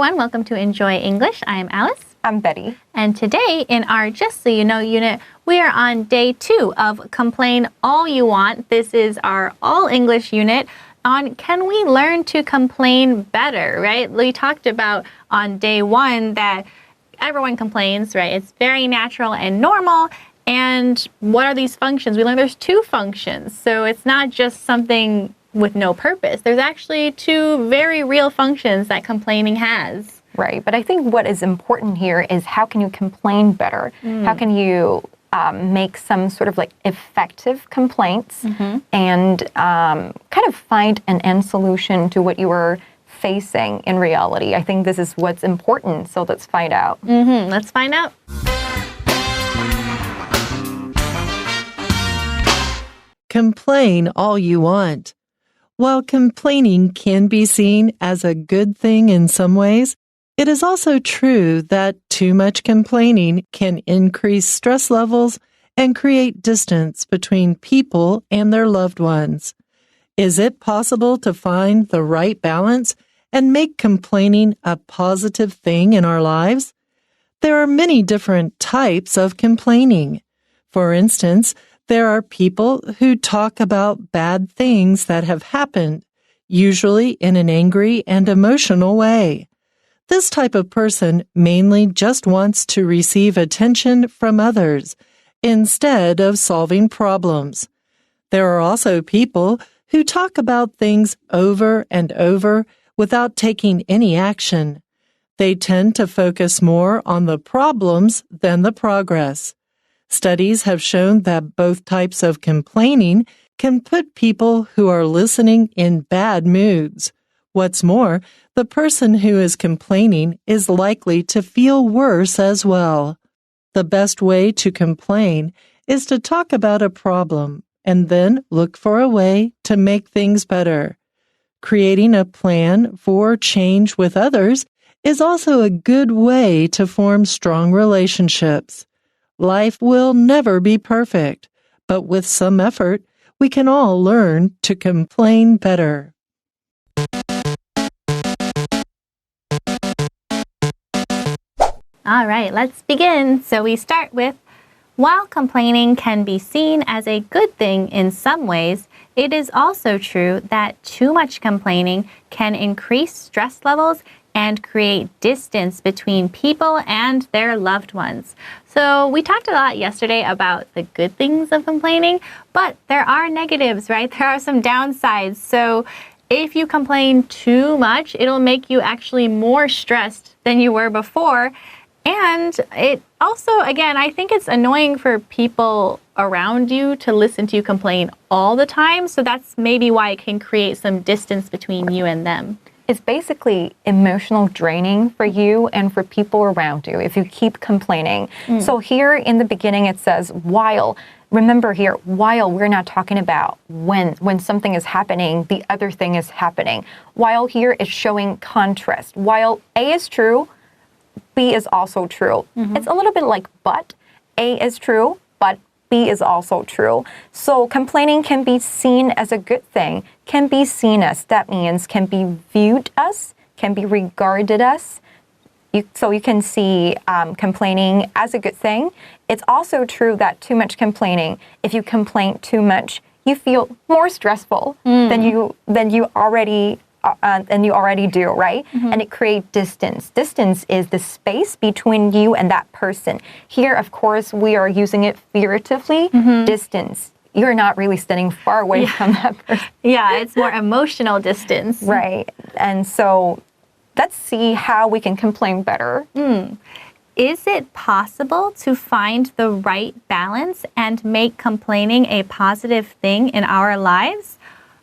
everyone. Welcome to Enjoy English. I'm Alice. I'm Betty. And today in our Just So You Know unit, we are on day 2 of Complain All You Want. This is our All English unit on can we learn to complain better, right? We talked about on day 1 that everyone complains, right? It's very natural and normal. And what are these functions? We learned there's 2 functions. So it's not just something with no purpose. There's actually 2 very real functions that complaining has. Right, but I think what is important here is how can you complain better? How can you make some sort of like effective complaints and kind of find an end solution to what you are facing in reality? I think this is what's important, so let's find out. Let's find out. Complain all you want. While complaining can be seen as a good thing in some ways, it is also true that too much complaining can increase stress levels and create distance between people and their loved ones. Is it possible to find the right balance and make complaining a positive thing in our lives? There are many different types of complaining. For instance, there are people who talk about bad things that have happened, usually in an angry and emotional way. This type of person mainly just wants to receive attention from others instead of solving problems. There are also people who talk about things over and over without taking any action. They tend to focus more on the problems than the progress. Studies have shown that both types of complaining can put people who are listening in bad moods. What's more, the person who is complaining is likely to feel worse as well. The best way to complain is to talk about a problem and then look for a way to make things better. Creating a plan for change with others is also a good way to form strong relationships. Life will never be perfect, but with some effort, we can all learn to complain better. All right, let's begin. So we start with, while complaining can be seen as a good thing in some ways, it is also true that too much complaining can increase stress levels and create distance between people and their loved ones. So we talked a lot yesterday about the good things of complaining, but there are negatives, right? There are some downsides. So if you complain too much, it'll make you actually more stressed than you were before. And it also, again, I think it's annoying for people around you to listen to you complain all the time. So that's maybe why it can create some distance between you and them. It's basically emotional draining for you and for people around you if you keep complaining. So here in the beginning it says while. Remember here, while we're not talking about when something is happening, the other thing is happening. While here is showing contrast. While A is true, B is also true. It's a little bit like but. A is true, but B is also true. So complaining can be seen as a good thing, can be seen as, that means can be viewed as, can be regarded as. So you can see complaining as a good thing. It's also true that too much complaining, if you complain too much, you feel more stressful than you already do, right? And it creates distance. Distance is the space between you and that person. Here, of course, we are using it figuratively. Distance. You're not really standing far away from that person. Yeah, it's more emotional distance. Right. And so let's see how we can complain better. Is it possible to find the right balance and make complaining a positive thing in our lives?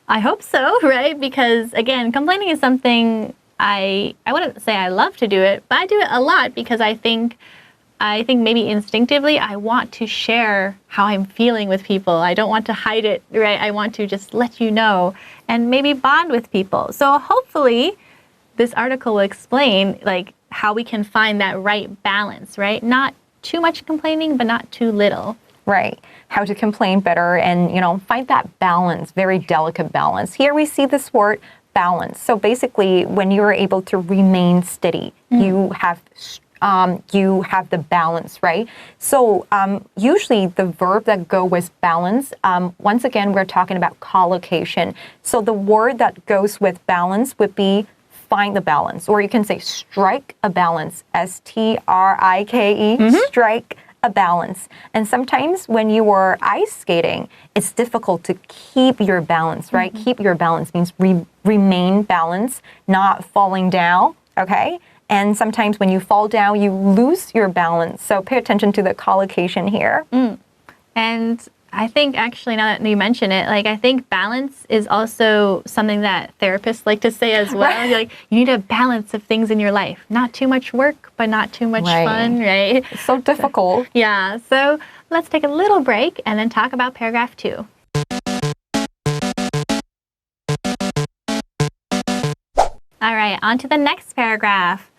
I hope so, right? Because again, complaining is something I wouldn't say I love to do it, but I do it a lot because I think maybe instinctively I want to share how I'm feeling with people. I don't want to hide it, right? I want to just let you know and maybe bond with people. So hopefully this article will explain like how we can find that right balance, right? Not too much complaining, but not too little. Right. How to complain better and, find that balance, very delicate balance. Here we see this word balance. So basically, when you're able to remain steady, you have the balance, right? So usually the verb that go with balance, once again, we're talking about collocation. So the word that goes with balance would be find the balance, or you can say strike a balance, S-T-R-I-K-E, strike a balance. And sometimes when you are ice skating, it's difficult to keep your balance, right? Keep your balance means remain balanced, not falling down, okay? And sometimes when you fall down, you lose your balance. So pay attention to the collocation here. And I think actually, now that you mention it, like I think balance is also something that therapists like to say as well. Right. Like you need a balance of things in your life. Not too much work, but not too much fun, right? It's so difficult. Yeah. So let's take a little break and then talk about paragraph 2. All right, on to the next paragraph.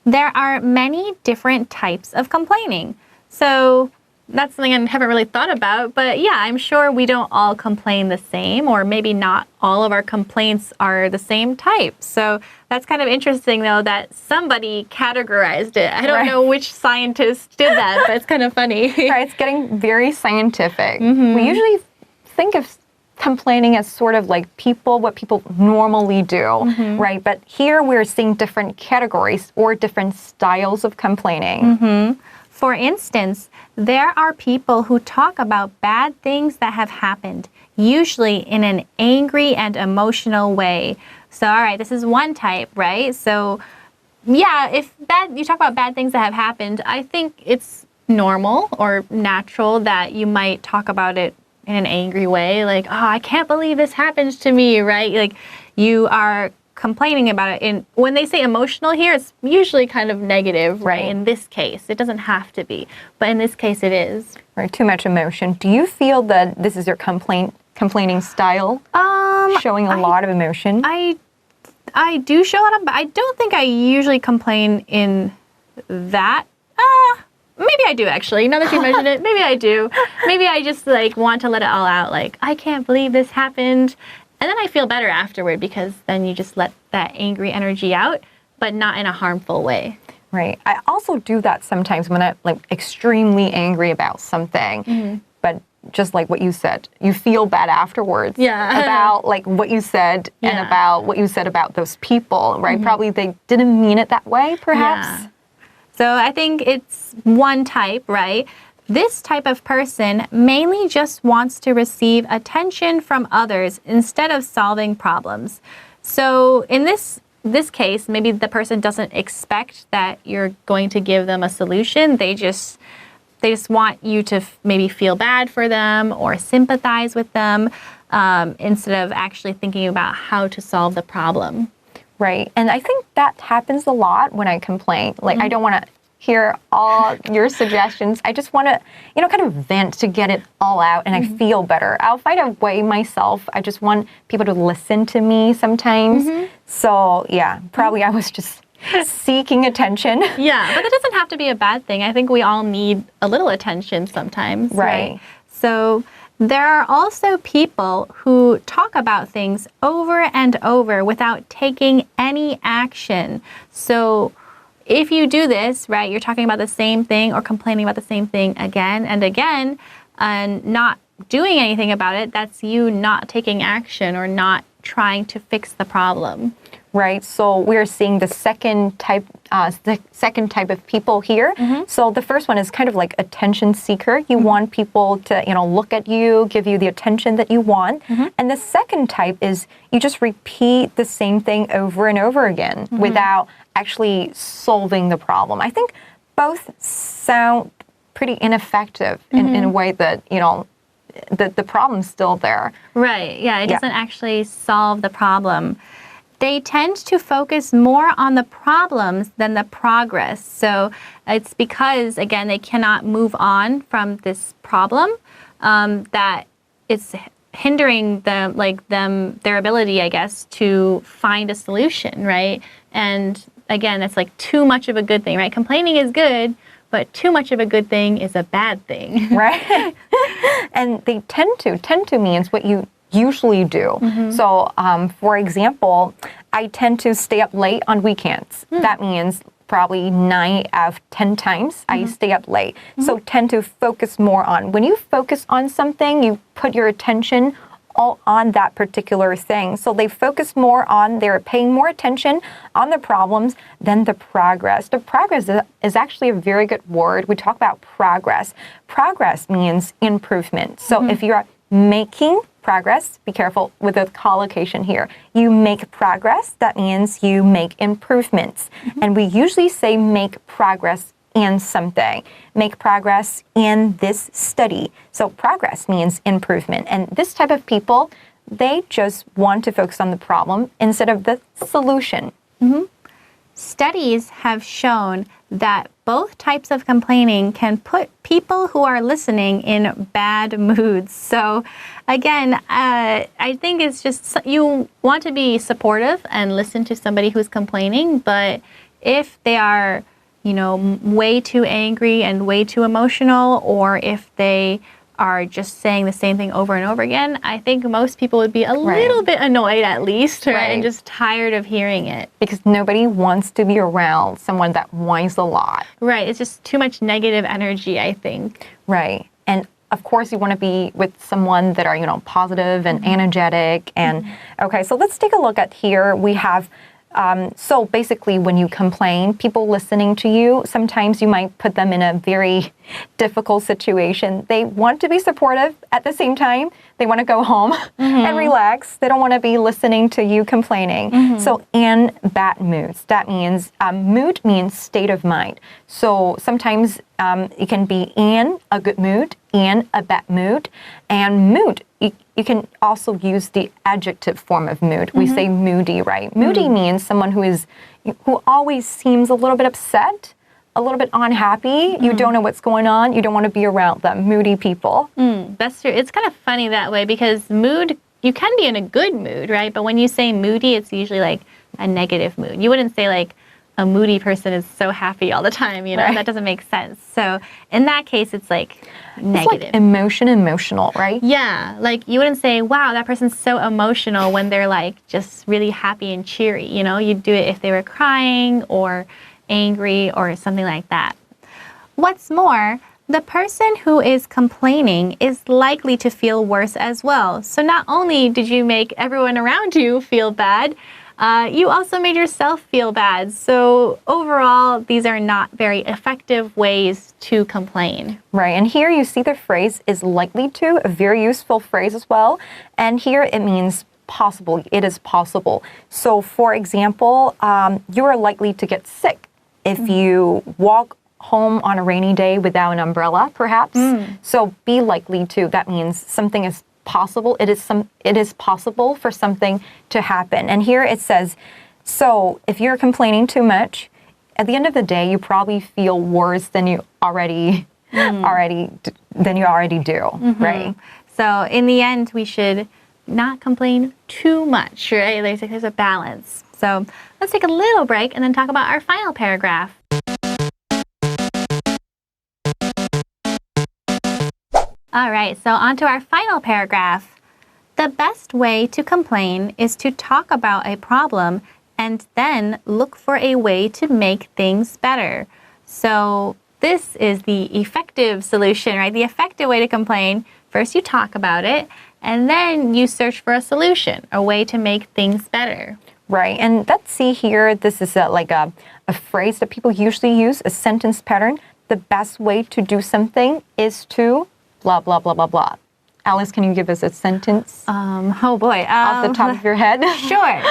There are many different types of complaining. So that's something I haven't really thought about, but yeah, I'm sure we don't all complain the same, or maybe not all of our complaints are the same type. So that's kind of interesting, though, that somebody categorized it. I don't know which scientist did that, but it's kind of funny. Right, it's getting very scientific. We usually think of complaining as sort of like what people normally do, right? But here we're seeing different categories or different styles of complaining. For instance, there are people who talk about bad things that have happened, usually in an angry and emotional way. So, all right, this is one type, right? So, yeah, if you talk about bad things that have happened, I think it's normal or natural that you might talk about it in an angry way, like, oh, I can't believe this happened to me, right? Like, you are complaining about it. And when they say emotional here, it's usually kind of negative, right? In this case, it doesn't have to be, but in this case, it is. Right, too much emotion. Do you feel that this is your complaining style? Showing a lot of emotion? I do show it up, but I don't think I usually complain in that. Maybe I do, actually. Now that you mentioned it, maybe I do. Maybe I just like want to let it all out. Like, I can't believe this happened. And then I feel better afterward because then you just let that angry energy out, but not in a harmful way. Right. I also do that sometimes when I'm like extremely angry about something. But just like what you said, you feel bad afterwards about like what you said and about what you said about those people, right? Probably they didn't mean it that way, perhaps. So I think it's one type, right? This type of person mainly just wants to receive attention from others instead of solving problems. So in this case, maybe the person doesn't expect that you're going to give them a solution. They just want you to maybe feel bad for them or sympathize with them instead of actually thinking about how to solve the problem. Right. And I think that happens a lot when I complain. Like, I don't want to hear all your suggestions. I just want to, kind of vent to get it all out and I feel better. I'll find a way myself. I just want people to listen to me sometimes. So, yeah, probably I was just seeking attention. Yeah, but that doesn't have to be a bad thing. I think we all need a little attention sometimes. Right. So there are also people who talk about things over and over without taking any action. So if you do this, right, you're talking about the same thing or complaining about the same thing again and again and not doing anything about it, that's you not taking action or not trying to fix the problem. Right. So we're seeing the second type of people here. So the first one is kind of like attention seeker. You want people to, look at you, give you the attention that you want. And the second type is you just repeat the same thing over and over again without actually solving the problem. I think both sound pretty ineffective in a way that, the problem's still there. Right. Yeah. It doesn't actually solve the problem. They tend to focus more on the problems than the progress. So it's because, again, they cannot move on from this problem that it's hindering them, their ability, I guess, to find a solution, right? And again, that's like too much of a good thing, right? Complaining is good, but too much of a good thing is a bad thing. Right. And they tend to means what you usually do. So, for example, I tend to stay up late on weekends. That means probably 9 out of 10 times I stay up late. So tend to focus more on. When you focus on something, you put your attention all on that particular thing. So they focus more on, they're paying more attention on the problems than the progress. The progress is actually a very good word. We talk about progress. Progress means improvement. So if you're making progress, be careful with the collocation here. You make progress, that means you make improvements. And we usually say make progress in something. Make progress in this study. So progress means improvement. And this type of people, they just want to focus on the problem instead of the solution. Studies have shown that both types of complaining can put people who are listening in bad moods. So again, I think it's just you want to be supportive and listen to somebody who's complaining, but if they are, way too angry and way too emotional, or if they are just saying the same thing over and over again, I think most people would be a little bit annoyed at least, right? And just tired of hearing it. Because nobody wants to be around someone that whines a lot. Right. It's just too much negative energy, I think. Right. And of course, you want to be with someone that are, positive and energetic. And okay, so let's take a look at here. We have so basically, when you complain, people listening to you, sometimes you might put them in a very difficult situation. They want to be supportive at the same time. They want to go home and relax. They don't want to be listening to you complaining. So in bad moods, that means mood means state of mind. So sometimes it can be in a good mood, in a bad mood, and mood. You can also use the adjective form of mood. We say moody, right? Moody means someone who always seems a little bit upset, a little bit unhappy. You don't know what's going on. You don't want to be around them. Moody people. That's true. It's kind of funny that way because mood, you can be in a good mood, right? But when you say moody, it's usually like a negative mood. You wouldn't say like a moody person is so happy all the time, right? That doesn't make sense. So in that case, it's like negative. It's like emotional, right? Yeah, like you wouldn't say, wow, that person's so emotional when they're like just really happy and cheery, You'd do it if they were crying or angry or something like that. What's more, the person who is complaining is likely to feel worse as well. So not only did you make everyone around you feel bad, you also made yourself feel bad. So overall, these are not very effective ways to complain. Right, and here you see the phrase is likely to, a very useful phrase as well. And here it means possible. It is possible. So for example, you are likely to get sick if you walk home on a rainy day without an umbrella, perhaps. So be likely to, that means something is possible. It is possible for something to happen. And here it says, so if you're complaining too much, at the end of the day, you probably feel worse than you already do, right? So in the end, we should not complain too much, right? There's a balance. So let's take a little break and then talk about our final paragraph. All right, so on to our final paragraph. The best way to complain is to talk about a problem and then look for a way to make things better. So this is the effective solution, right? The effective way to complain. First you talk about it, and then you search for a solution, a way to make things better. Right, and let's see here, this is like a phrase that people usually use, a sentence pattern. The best way to do something is to blah, blah, blah, blah, blah. Alice, can you give us a sentence? Oh boy. Off the top of your head? Sure.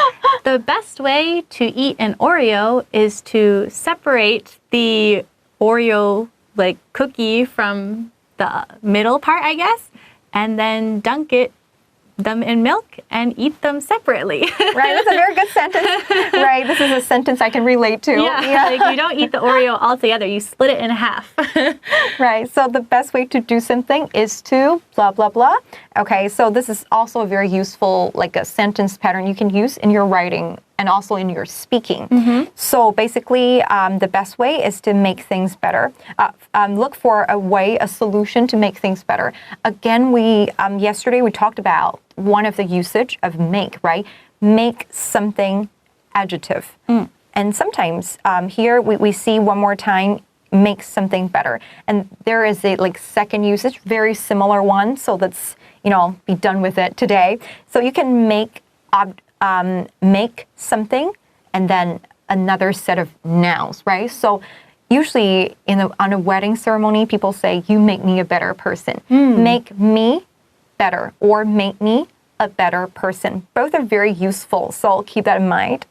The best way to eat an Oreo is to separate the Oreo cookie from the middle part, I guess, and then dunk them in milk and eat them separately. Right, that's a very good sentence. Right, this is a sentence I can relate to. Yeah. You don't eat the Oreo all together, you split it in half. Right, so the best way to do something is to blah, blah, blah. Okay, so this is also a very useful, a sentence pattern you can use in your writing and also in your speaking. So basically, the best way is to make things better. Look for a solution to make things better. Again, yesterday we talked about one of the usage of make, right? Make something adjective. And sometimes here we see one more time, make something better. And there is a second usage, very similar one. So let's, be done with it today. So you can make something and then another set of nouns, right? So usually on a wedding ceremony, people say, you make me a better person. Make me better or make me a better person. Both are very useful, so keep that in mind.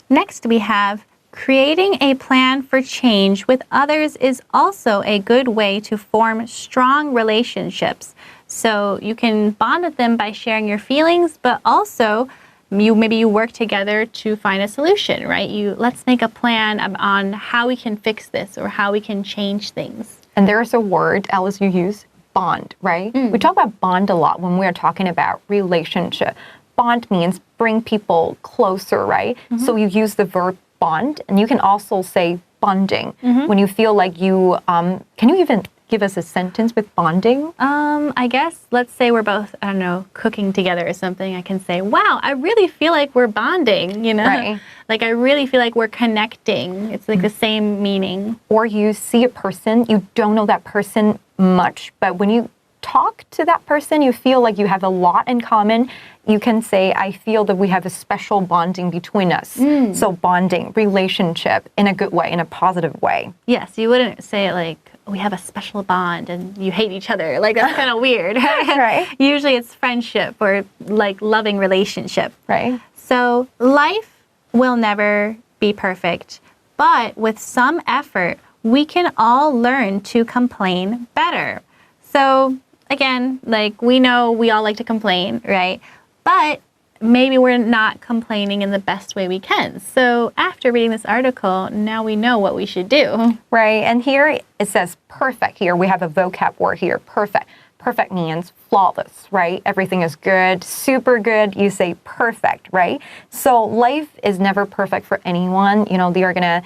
Next, we have creating a plan for change with others is also a good way to form strong relationships. So you can bond with them by sharing your feelings, but also maybe you work together to find a solution, right? Let's make a plan on how we can fix this or how we can change things. And there's a word, Alice, you use, bond, right? We talk about bond a lot when we're talking about relationship. Bond means bring people closer, right? So you use the verb bond, and you can also say bonding when you feel like you, can you even give us a sentence with bonding? I guess, let's say we're both, I don't know, cooking together or something. I can say, wow, I really feel like we're bonding, Right. Like I really feel like we're connecting. It's like the same meaning. Or you see a person, you don't know that person much, but when you talk to that person, you feel like you have a lot in common. You can say, I feel that we have a special bonding between us. So bonding, relationship, in a good way, in a positive way. Yes, you wouldn't say it like, we have a special bond and you hate each other. Like, that's kind of weird. Right. Usually it's friendship or like loving relationship. Right. So life will never be perfect, but with some effort, we can all learn to complain better. So again, like we know we all like to complain, right? But maybe we're not complaining in the best way we can. So after reading this article, now we know what we should do. Right. And here it says perfect. Here we have a vocab word here, perfect. Perfect means flawless, right? Everything is good, super good. You say perfect, right? So life is never perfect for anyone. They are going to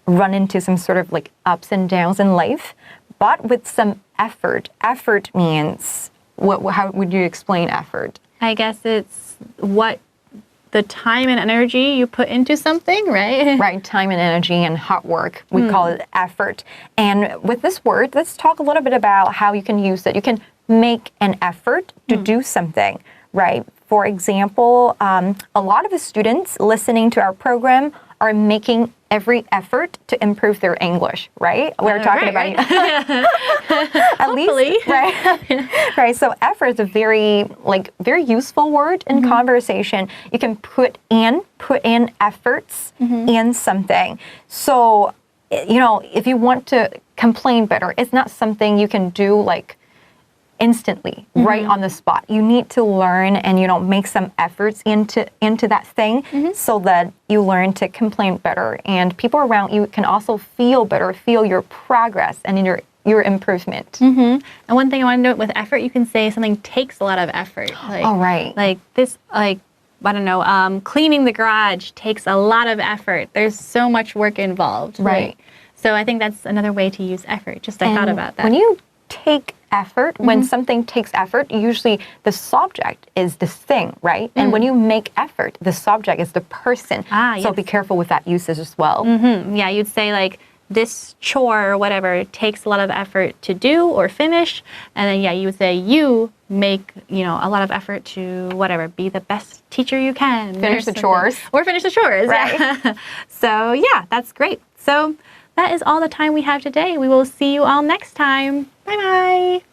run into some sort of like ups and downs in life, but with some effort. Effort means, how would you explain effort? I guess it's what the time and energy you put into something, right? Right, time and energy and hard work. We call it effort. And with this word, let's talk a little bit about how you can use it. You can make an effort to do something, right? For example, a lot of the students listening to our program are making every effort to improve their English, right? We're talking about at least, right? Right. So effort is a very useful word in conversation. You can put in efforts in something. So, if you want to complain better, it's not something you can do like instantly, right on the spot. You need to learn and make some efforts into that thing so that you learn to complain better, and people around you can also feel better, feel your progress and your improvement. And one thing I want to note with effort, you can say something takes a lot of effort. Like this, I don't know, cleaning the garage takes a lot of effort. There's so much work involved. Right. So I think that's another way to use effort. I thought about that. When you take effort, when something takes effort, usually the subject is this thing, right? And when you make effort, the subject is the person. So be careful with that usage as well. Yeah, you'd say like this chore or whatever takes a lot of effort to do or finish. And then, you would say you make, a lot of effort to whatever, be the best teacher you can. Finish the chores. Or finish the chores. Right. Yeah. So yeah, that's great. So that is all the time we have today. We will see you all next time. Bye-bye.